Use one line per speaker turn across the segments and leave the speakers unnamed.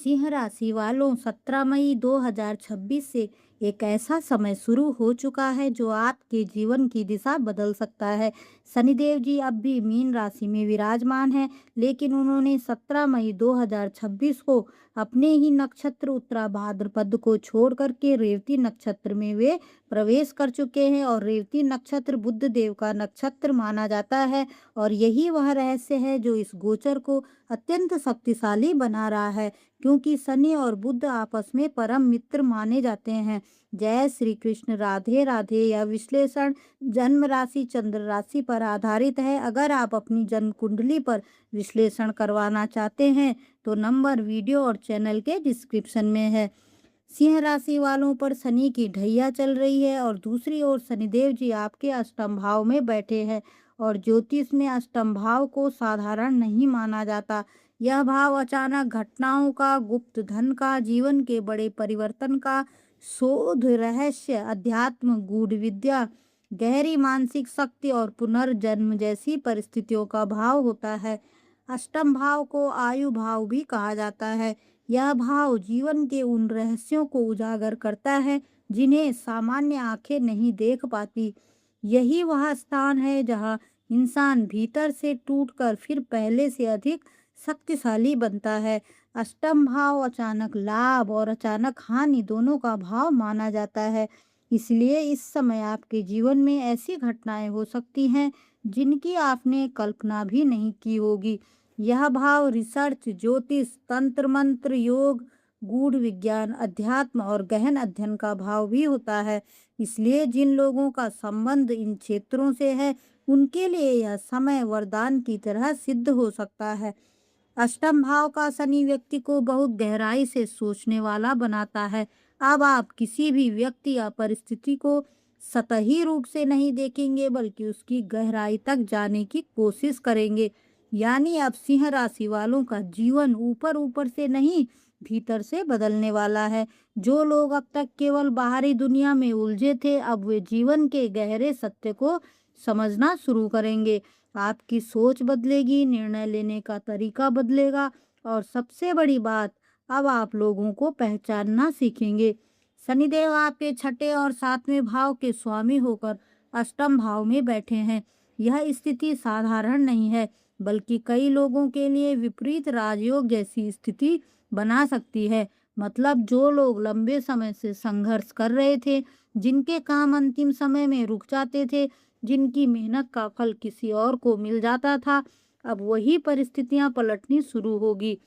सिंह राशि वालों 17 मई 2026 से एक ऐसा समय शुरू हो चुका है जो आपके जीवन की दिशा बदल सकता है। शनिदेव जी अब भी मीन राशि में विराजमान हैं, लेकिन उन्होंने 17 मई 2026 को अपने ही नक्षत्र उत्तरा भाद्रपद को छोड़ करके रेवती नक्षत्र में वे प्रवेश कर चुके हैं और रेवती नक्षत्र बुध देव का नक्षत्र माना जाता है। और यही वह रहस्य है जो इस गोचर को अत्यंत शक्तिशाली बना रहा है, क्योंकि शनि और बुध आपस में परम मित्र माने जाते हैं। जय श्री कृष्ण। राधे राधे। यह विश्लेषण जन्म राशि चंद्र राशि पर आधारित है। अगर आप अपनी जन्म कुंडली पर विश्लेषण करवाना चाहते हैं तो नंबर वीडियो और चैनल के डिस्क्रिप्शन में है। सिंह राशि वालों पर शनि की ढैया चल रही है और दूसरी ओर शनिदेव जी आपके अष्टम भाव में बैठे हैं। और ज्योतिष में अष्टम भाव को साधारण नहीं माना जाता। यह भाव अचानक घटनाओं का, गुप्त धन का, जीवन के बड़े परिवर्तन का, शोध, रहस्य, अध्यात्म, गूढ़ विद्या, गहरी मानसिक शक्ति और पुनर्जन्म जैसी परिस्थितियों का भाव होता है। अष्टम भाव को आयु भाव भी कहा जाता है। यह भाव जीवन के उन रहस्यों को उजागर करता है जिन्हें सामान्य आंखें नहीं देख पाती। यही वह स्थान है जहाँ इंसान भीतर से टूटकर फिर पहले से अधिक शक्तिशाली बनता है। अष्टम भाव अचानक लाभ और अचानक हानि दोनों का भाव माना जाता है। इसलिए इस समय आपके जीवन में ऐसी घटनाएं हो सकती हैं जिनकी आपने कल्पना भी नहीं की होगी। यह भाव रिसर्च, ज्योतिष, तंत्र मंत्र, योग, गूढ़ विज्ञान, अध्यात्म और गहन अध्ययन का भाव भी होता है। इसलिए जिन लोगों का संबंध इन क्षेत्रों से है उनके लिए यह समय वरदान की तरह सिद्ध हो सकता है। अष्टम भाव का शनि व्यक्ति को बहुत गहराई से सोचने वाला बनाता है। अब आप किसी भी व्यक्ति या परिस्थिति को सतही रूप से नहीं देखेंगे बल्कि उसकी गहराई तक जाने की कोशिश करेंगे। यानी अब सिंह राशि वालों का जीवन ऊपर ऊपर से नहीं, भीतर से बदलने वाला है। जो लोग अब तक केवल बाहरी दुनिया में उलझे थे, अब वे जीवन के गहरे सत्य को समझना शुरू करेंगे। आपकी सोच बदलेगी, निर्णय लेने का तरीका बदलेगा और सबसे बड़ी बात, अब आप लोगों को पहचानना सीखेंगे। शनिदेव आपके छठे और सातवें भाव के स्वामी होकर अष्टम भाव में बैठे हैं। यह स्थिति साधारण नहीं है, बल्कि कई लोगों के लिए विपरीत राजयोग जैसी स्थिति बना सकती है। मतलब जो लोग लंबे समय से संघर्ष कर रहे थे, जिनके काम अंतिम समय में रुक जाते थे, जिनकी मेहनत का फल किसी और को मिल जाता था, अब वही परिस्थितियां पलटनी शुरू होगी।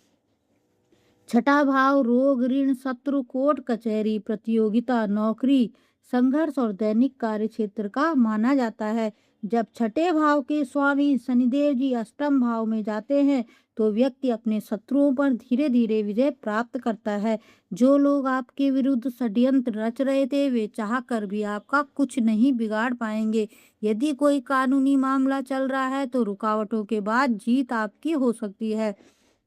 छठा भाव रोग, ऋण, शत्रु, कोर्ट कचहरी, प्रतियोगिता, नौकरी, संघर्ष और दैनिक कार्य क्षेत्र का माना जाता है। जब छठे भाव के स्वामी शनिदेव जी अष्टम भाव में जाते हैं तो व्यक्ति अपने शत्रुओं पर धीरे धीरे विजय प्राप्त करता है। जो लोग आपके विरुद्ध षड्यंत्र रच रहे थे वे चाह कर भी आपका कुछ नहीं बिगाड़ पाएंगे। यदि कोई कानूनी मामला चल रहा है तो रुकावटों के बाद जीत आपकी हो सकती है।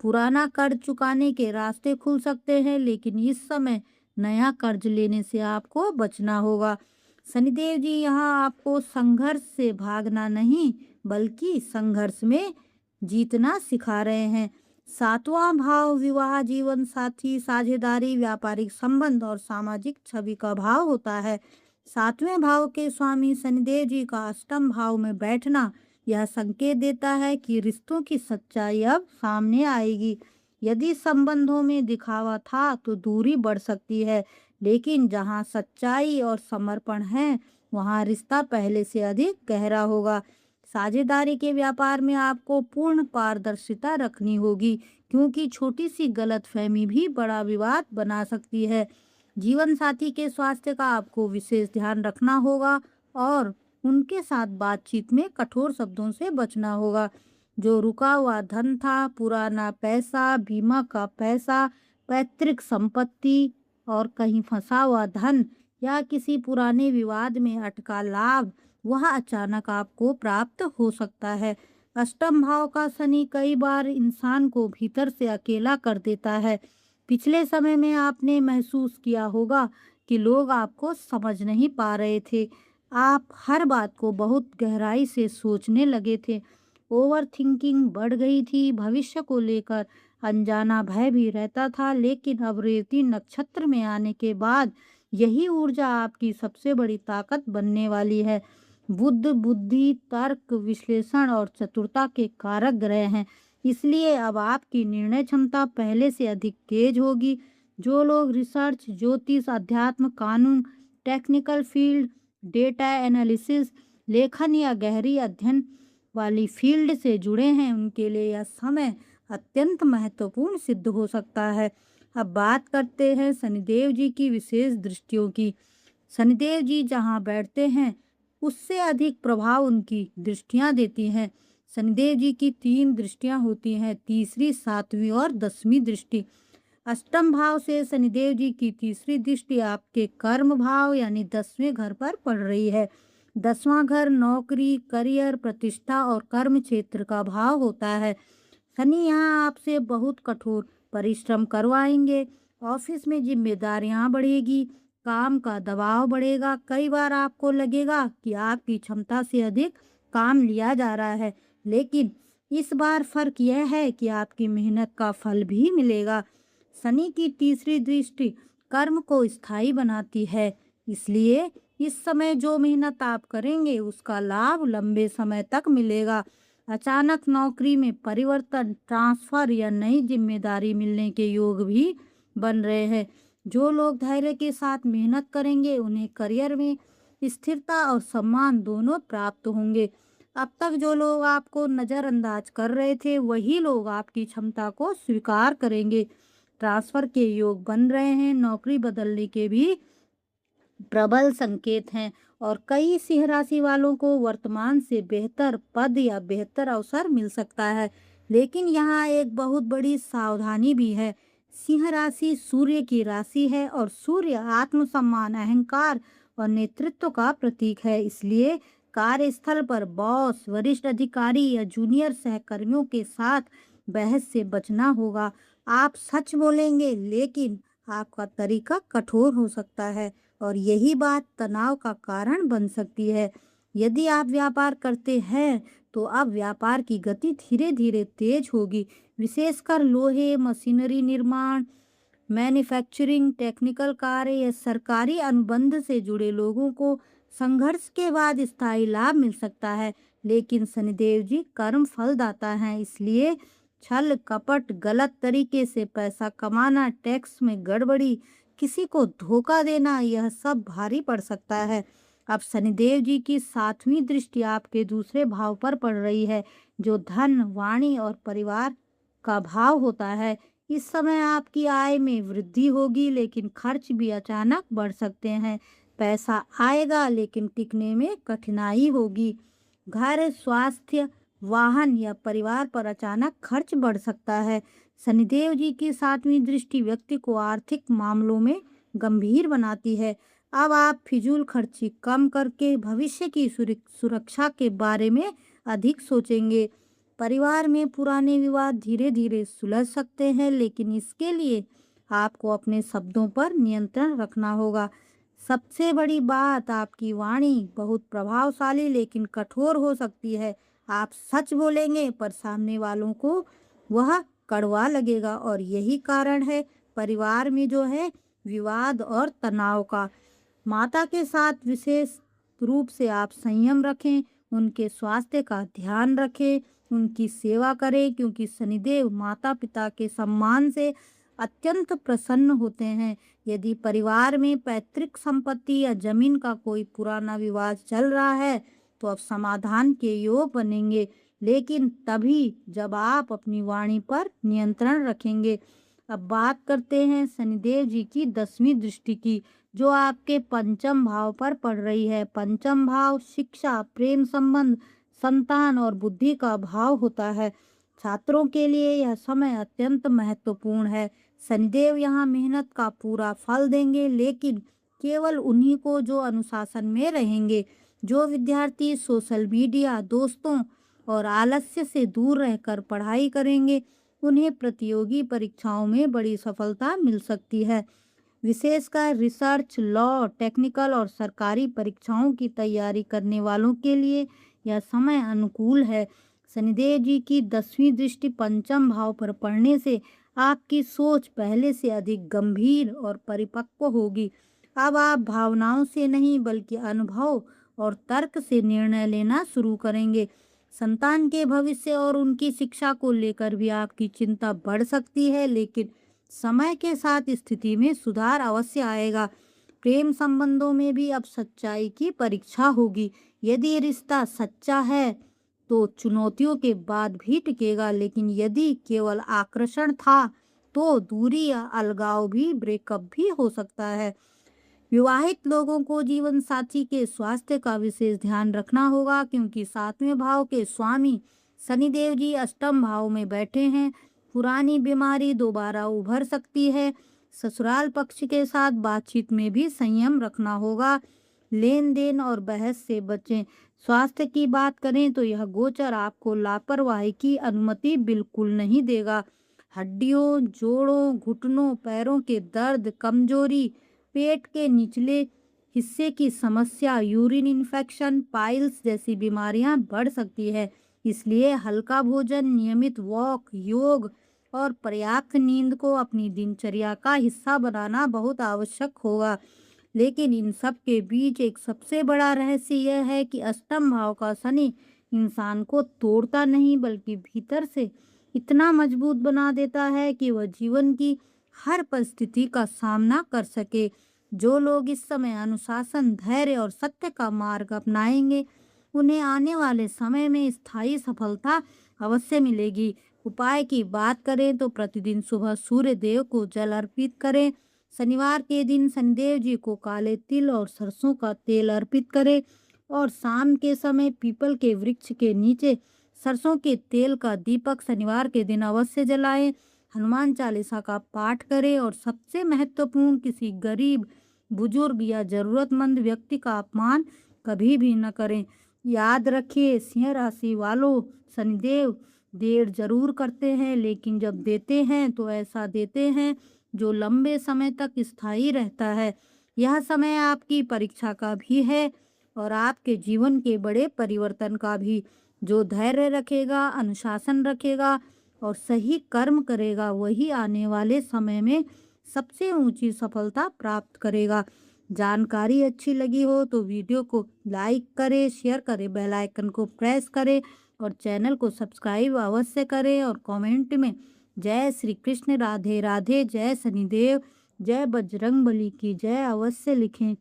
पुराना कर्ज चुकाने के रास्ते खुल सकते हैं, लेकिन इस समय नया कर्ज लेने से आपको बचना होगा। शनिदेव जी यहाँ आपको संघर्ष से भागना नहीं बल्कि संघर्ष में जीतना सिखा रहे हैं। सातवां भाव विवाह, जीवन साथी, साझेदारी, व्यापारिक संबंध और सामाजिक छवि का भाव होता है। सातवें भाव के स्वामी शनिदेव जी का अष्टम भाव में बैठना यह संकेत देता है कि रिश्तों की सच्चाई अब सामने आएगी। यदि संबंधों में दिखावा था तो दूरी बढ़ सकती है, लेकिन जहां सच्चाई और समर्पण है वहां रिश्ता पहले से अधिक गहरा होगा। साझेदारी के व्यापार में आपको पूर्ण पारदर्शिता रखनी होगी, क्योंकि छोटी सी गलतफहमी भी बड़ा विवाद बना सकती है। जीवन साथी के स्वास्थ्य का आपको विशेष ध्यान रखना होगा और उनके साथ बातचीत में कठोर शब्दों से बचना होगा। जो रुका हुआ धन था, पुराना पैसा, बीमा का पैसा, पैतृक संपत्ति और कहीं फंसा हुआ धन या किसी पुराने विवाद में अटका लाभ, वह अचानक आपको प्राप्त हो सकता है। अष्टम भाव का शनि कई बार इंसान को भीतर से अकेला कर देता है। पिछले समय में आपने महसूस किया होगा कि लोग आपको समझ नहीं पा रहे थे। आप हर बात को बहुत गहराई से सोचने लगे थे। ओवर थिंकिंग बढ़ गई थी। भविष्य को लेकर अनजाना भय भी रहता था, लेकिन अब रेवती नक्षत्र में आने के बाद यही ऊर्जा आपकी सबसे बड़ी ताकत बनने वाली है। बुद्ध बुद्धि, तर्क, विश्लेषण और चतुरता के कारक ग्रह हैं, इसलिए अब आपकी निर्णय क्षमता पहले से अधिक तेज होगी। जो लोग रिसर्च, ज्योतिष, अध्यात्म, कानून, टेक्निकल फील्ड, डेटा एनालिसिस, लेखन या गहरी अध्ययन वाली फील्ड से जुड़े हैं, उनके लिए यह समय अत्यंत महत्वपूर्ण सिद्ध हो सकता है। अब बात करते हैं शनिदेव जी की विशेष दृष्टियों की। शनिदेव जी जहाँ बैठते हैं, उससे अधिक प्रभाव उनकी दृष्टियां देती हैं। शनिदेव जी की 3 दृष्टियां होती हैं, तीसरी, 7वीं और 10वीं दृष्टि। अष्टम भाव से शनिदेव जी की तीसरी दृष्टि आपके कर्म भाव यानी 10वें घर पर पड़ रही है। 10वां घर नौकरी, करियर, प्रतिष्ठा और कर्म क्षेत्र का भाव होता है। शनि यहाँ आपसे बहुत कठोर परिश्रम करवाएंगे। ऑफिस में जिम्मेदारियां बढ़ेगी, काम का दबाव बढ़ेगा। कई बार आपको लगेगा कि आपकी क्षमता से अधिक काम लिया जा रहा है, लेकिन इस बार फर्क यह है कि आपकी मेहनत का फल भी मिलेगा। शनि की तीसरी दृष्टि कर्म को स्थायी बनाती है, इसलिए इस समय जो मेहनत आप करेंगे उसका लाभ लंबे समय तक मिलेगा। अचानक नौकरी में परिवर्तन, ट्रांसफर या नई जिम्मेदारी मिलने के योग भी बन रहे हैं। जो लोग धैर्य के साथ मेहनत करेंगे, उन्हें करियर में स्थिरता और सम्मान दोनों प्राप्त होंगे। अब तक जो लोग आपको नज़रअंदाज कर रहे थे, वही लोग आपकी क्षमता को स्वीकार करेंगे। ट्रांसफर के योग बन रहे हैं, नौकरी बदलने के भी प्रबल संकेत हैं और कई सिंह राशि वालों को वर्तमान से बेहतर पद या बेहतर अवसर मिल सकता है। लेकिन यहाँ एक बहुत बड़ी सावधानी भी है। सिंह राशि सूर्य की राशि है और सूर्य आत्मसम्मान, अहंकार और नेतृत्व का प्रतीक है, इसलिए कार्यस्थल पर बॉस, वरिष्ठ अधिकारी या जूनियर सहकर्मियों के साथ बहस से बचना होगा। आप सच बोलेंगे, लेकिन आपका तरीका कठोर हो सकता है और यही बात तनाव का कारण बन सकती है। यदि आप व्यापार करते हैं, तो अब व्यापार की गति धीरे धीरे तेज होगी, विशेषकर लोहे, मशीनरी निर्माण, मैन्युफैक्चरिंग, टेक्निकल कार्य या सरकारी अनुबंध से जुड़े लोगों को संघर्ष के बाद स्थायी लाभ मिल सकता है। लेकिन शनिदेव जी कर्म फलदाता हैं, इसलिए छल कपट, गलत तरीके से पैसा कमाना, टैक्स में गड़बड़ी, किसी को धोखा देना, यह सब भारी पड़ सकता है। अब शनिदेव जी की 7वीं दृष्टि आपके दूसरे भाव पर पड़ रही है, जो धन, वाणी और परिवार का भाव होता है। इस समय आपकी आय में वृद्धि होगी, लेकिन खर्च भी अचानक बढ़ सकते हैं। पैसा आएगा, लेकिन टिकने में कठिनाई होगी। घर, स्वास्थ्य, वाहन या परिवार पर अचानक खर्च बढ़ सकता है। शनिदेव जी की 7वीं दृष्टि व्यक्ति को आर्थिक मामलों में गंभीर बनाती है। अब आप फिजूल खर्ची कम करके भविष्य की सुरक्षा के बारे में अधिक सोचेंगे। परिवार में पुराने विवाद धीरे धीरे सुलझ सकते हैं, लेकिन इसके लिए आपको अपने शब्दों पर नियंत्रण रखना होगा। सबसे बड़ी बात, आपकी वाणी बहुत प्रभावशाली लेकिन कठोर हो सकती है। आप सच बोलेंगे, पर सामने वालों को वह कड़वा लगेगा और यही कारण है परिवार में जो है विवाद और तनाव का। माता के साथ विशेष रूप से आप संयम रखें, उनके स्वास्थ्य का ध्यान रखें, उनकी सेवा करें, क्योंकि शनिदेव माता पिता के सम्मान से अत्यंत प्रसन्न होते हैं। यदि परिवार में पैतृक संपत्ति या जमीन का कोई पुराना विवाद चल रहा है, तो अब समाधान के योग बनेंगे, लेकिन तभी जब आप अपनी वाणी पर नियंत्रण रखेंगे। अब बात करते हैं शनिदेव जी की 10वीं दृष्टि की, जो आपके पंचम भाव पर पड़ रही है। पंचम भाव शिक्षा, प्रेम संबंध, संतान और बुद्धि का भाव होता है। छात्रों के लिए यह समय अत्यंत महत्वपूर्ण है। शनिदेव यहाँ मेहनत का पूरा फल देंगे, लेकिन केवल उन्हीं को जो अनुशासन में रहेंगे। जो विद्यार्थी सोशल मीडिया, दोस्तों और आलस्य से दूर रहकर पढ़ाई करेंगे, उन्हें प्रतियोगी परीक्षाओं में बड़ी सफलता मिल सकती है। विशेषकर रिसर्च, लॉ, टेक्निकल और सरकारी परीक्षाओं की तैयारी करने वालों के लिए यह समय अनुकूल है। शनिदेव जी की 10वीं दृष्टि पंचम भाव पर पड़ने से आपकी सोच पहले से अधिक गंभीर और परिपक्व होगी। अब आप भावनाओं से नहीं बल्कि अनुभव और तर्क से निर्णय लेना शुरू करेंगे। संतान के भविष्य और उनकी शिक्षा को लेकर भी आपकी चिंता बढ़ सकती है, लेकिन समय के साथ स्थिति में सुधार अवश्य आएगा। प्रेम संबंधों में भी अब सच्चाई की परीक्षा होगी। यदि रिश्ता सच्चा है तो चुनौतियों के बाद भी टिकेगा, लेकिन यदि केवल आकर्षण था तो दूरी या अलगाव भी, ब्रेकअप भी हो सकता है। विवाहित लोगों को जीवन साथी के स्वास्थ्य का विशेष ध्यान रखना होगा, क्योंकि 7वें भाव के स्वामी शनिदेव जी अष्टम भाव में बैठे हैं। पुरानी बीमारी दोबारा उभर सकती है। ससुराल पक्ष के साथ बातचीत में भी संयम रखना होगा। लेन देन और बहस से बचें। स्वास्थ्य की बात करें तो यह गोचर आपको लापरवाही की अनुमति बिल्कुल नहीं देगा। हड्डियों, जोड़ों, घुटनों, पैरों के दर्द, कमजोरी, पेट के निचले हिस्से की समस्या, यूरिन इन्फेक्शन, पाइल्स जैसी बीमारियां बढ़ सकती है। इसलिए हल्का भोजन, नियमित वॉक, योग और पर्याप्त नींद को अपनी दिनचर्या का हिस्सा बनाना बहुत आवश्यक होगा। लेकिन इन सब के बीच एक सबसे बड़ा रहस्य यह है कि अष्टम भाव का शनि इंसान को तोड़ता नहीं बल्कि भीतर से इतना मजबूत बना देता है कि वह जीवन की हर परिस्थिति का सामना कर सके। जो लोग इस समय अनुशासन, धैर्य और सत्य का मार्ग अपनाएंगे, उन्हें आने वाले समय में स्थायी सफलता अवश्य मिलेगी। उपाय की बात करें तो प्रतिदिन सुबह सूर्य देव को जल अर्पित करें। शनिवार के दिन शनिदेव जी को काले तिल और सरसों का तेल अर्पित करें और शाम के समय पीपल के वृक्ष के नीचे सरसों के तेल का दीपक शनिवार के दिन अवश्य जलाएं। हनुमान चालीसा का पाठ करें और सबसे महत्वपूर्ण, किसी गरीब, बुजुर्ग या जरूरतमंद व्यक्ति का अपमान कभी भी न करें। याद रखिए सिंह राशि वालों, शनिदेव देर जरूर करते हैं, लेकिन जब देते हैं तो ऐसा देते हैं जो लंबे समय तक स्थायी रहता है। यह समय आपकी परीक्षा का भी है और आपके जीवन के बड़े परिवर्तन का भी। जो धैर्य रखेगा, अनुशासन रखेगा और सही कर्म करेगा, वही आने वाले समय में सबसे ऊंची सफलता प्राप्त करेगा। जानकारी अच्छी लगी हो तो वीडियो को लाइक करें, शेयर करें, बेल आइकन को प्रेस करें और चैनल को सब्सक्राइब अवश्य करें और कमेंट में जय श्री कृष्ण, राधे राधे, जय शनिदेव, जय बजरंगबली की जय अवश्य लिखें।